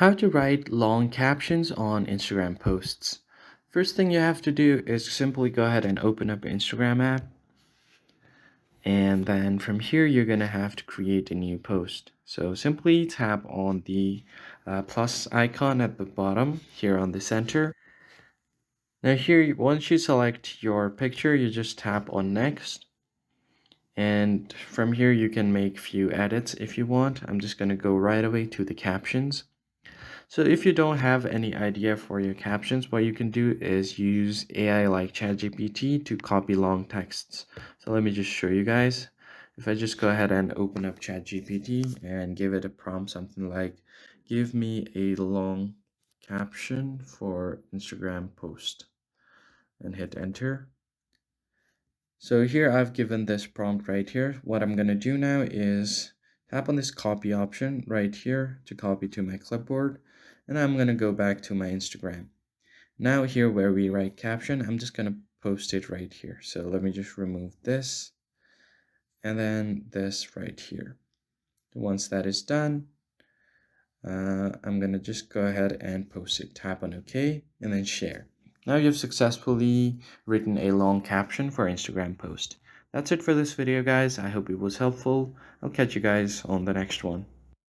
How to write long captions on Instagram posts. First thing you have to do is simply go ahead and open up your Instagram app. And then from here, you're going to have to create a new post. So simply tap on the plus icon at the bottom here on the center. Now here, once you select your picture, you just tap on next. And from here, you can make few edits if you want. I'm just going to go right away to the captions. So if you don't have any idea for your captions, what you can do is use AI like ChatGPT to copy long texts. So let me just show you guys. If I just go ahead and open up ChatGPT and give it a prompt, something like, give me a long caption for Instagram post, and hit enter. So here I've given this prompt right here. What I'm going to do now is tap on this copy option right here to copy to my clipboard. And I'm going to go back to my Instagram. Now here where we write caption, I'm just going to post it right here. So let me just remove this and then this right here. Once that is done, I'm going to just go ahead and post it. Tap on OK and then share. Now you've successfully written a long caption for Instagram post. That's it for this video, guys. I hope it was helpful. I'll catch you guys on the next one.